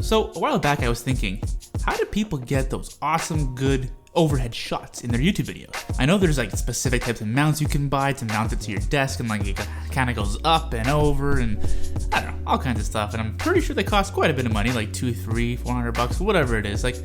So a while back I was thinking, how do people get those awesome, good overhead shots in their YouTube videos? I know there's like specific types of mounts you can buy to mount it to your desk, and like it kind of goes up and over and I don't know, all kinds of stuff. And I'm pretty sure they cost quite a bit of money, like $200, $300, $400, whatever it is. Like,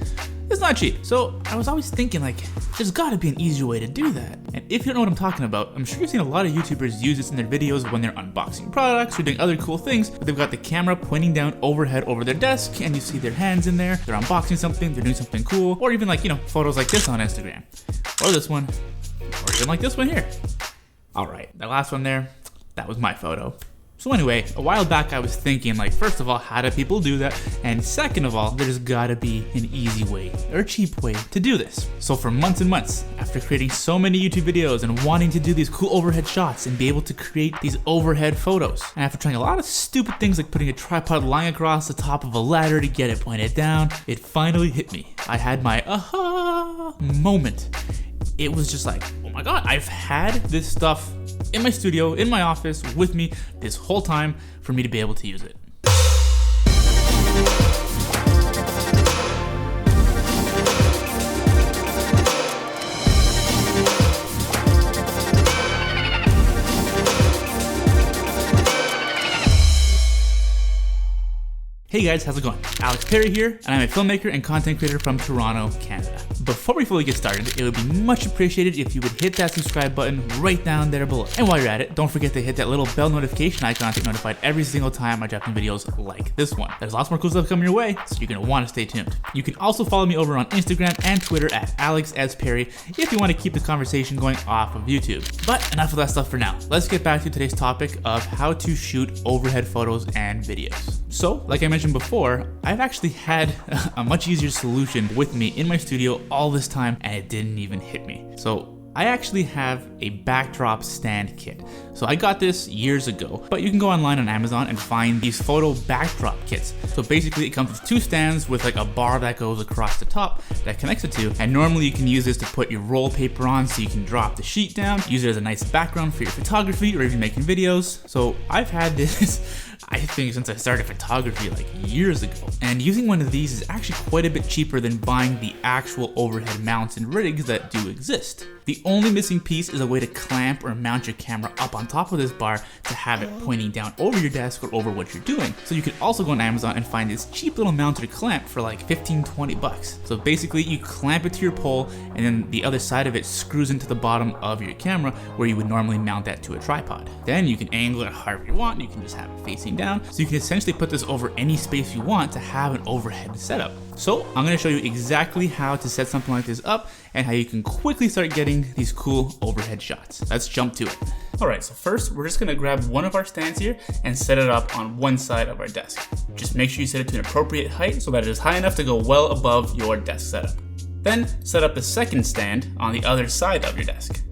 it's not cheap. So I was always thinking like, there's gotta be an easier way to do that. And if you don't know what I'm talking about, I'm sure you've seen a lot of YouTubers use this in their videos when they're unboxing products or doing other cool things, but they've got the camera pointing down overhead over their desk and you see their hands in there, they're unboxing something, they're doing something cool, or even like, you know, photos like this on Instagram, or this one, or even like this one here. All right, that last one there, that was my photo. So anyway, a while back I was thinking like, first of all, how do people do that? And second of all, there's gotta be an easy way or a cheap way to do this. So for months and months, after creating so many YouTube videos and wanting to do these cool overhead shots and be able to create these overhead photos, and after trying a lot of stupid things like putting a tripod lying across the top of a ladder to get it pointed down, it finally hit me. I had my aha moment. It was just like, oh my God, I've had this stuff in my studio, in my office, with me this whole time for me to be able to use it. Hey guys, how's it going? Alex Perri here, and I'm a filmmaker and content creator from Toronto, Canada. Before we fully get started, it would be much appreciated if you would hit that subscribe button right down there below. And while you're at it, don't forget to hit that little bell notification icon to get notified every single time I drop new videos like this one. There's lots more cool stuff coming your way, so you're gonna want to stay tuned. You can also follow me over on Instagram and Twitter at AlexSPerri if you want to keep the conversation going off of YouTube. But enough of that stuff for now. Let's get back to today's topic of how to shoot overhead photos and videos. So, like I mentioned before, I've actually had a much easier solution with me in my studio all this time, and it didn't even hit me. So I actually have a backdrop stand kit. So I got this years ago, but you can go online on Amazon and find these photo backdrop kits. So basically it comes with two stands with like a bar that goes across the top that connects the two. And normally you can use this to put your roll paper on so you can drop the sheet down, use it as a nice background for your photography or even making videos. So I've had this I think since I started photography like years ago. And using one of these is actually quite a bit cheaper than buying the actual overhead mounts and rigs that do exist. The only missing piece is a way to clamp or mount your camera up on top of this bar to have it pointing down over your desk or over what you're doing. So you can also go on Amazon and find this cheap little mounted clamp for like 15-20 bucks. So basically you clamp it to your pole and then the other side of it screws into the bottom of your camera where you would normally mount that to a tripod. Then you can angle it however you want. You can just have it facing down. So you can essentially put this over any space you want to have an overhead setup. So I'm going to show you exactly how to set something like this up and how you can quickly start getting these cool overhead shots. Let's jump to it. Alright, so first we're just going to grab one of our stands here and set it up on one side of our desk. Just make sure you set it to an appropriate height so that it is high enough to go well above your desk setup. Then set up the second stand on the other side of your desk.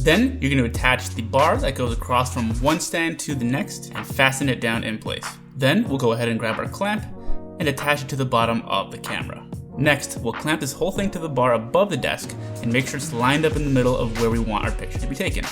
Then you're going to attach the bar that goes across from one stand to the next and fasten it down in place. Then we'll go ahead and grab our clamp and attach it to the bottom of the camera. Next, we'll clamp this whole thing to the bar above the desk and make sure it's lined up in the middle of where we want our picture to be taken.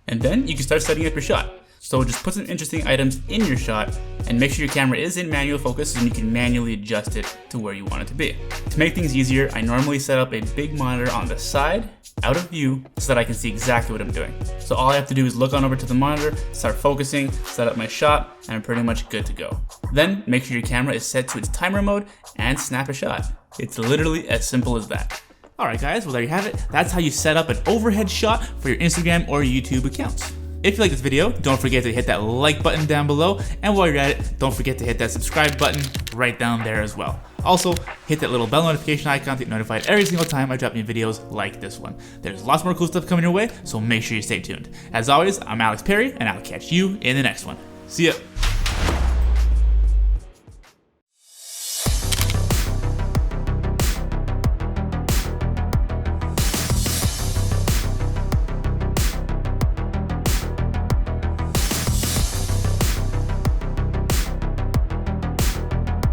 And then you can start setting up your shot. So just put some interesting items in your shot and make sure your camera is in manual focus so you can manually adjust it to where you want it to be. To make things easier, I normally set up a big monitor on the side, out of view, so that I can see exactly what I'm doing. So all I have to do is look on over to the monitor, start focusing, set up my shot, and I'm pretty much good to go. Then make sure your camera is set to its timer mode and snap a shot. It's literally as simple as that. Alright guys, well there you have it. That's how you set up an overhead shot for your Instagram or YouTube accounts. If you like this video, don't forget to hit that like button down below, and while you're at it, don't forget to hit that subscribe button right down there as well. Also, hit that little bell notification icon to get notified every single time I drop new videos like this one. There's lots more cool stuff coming your way, so make sure you stay tuned. As always, I'm Alex Perri, and I'll catch you in the next one. See ya!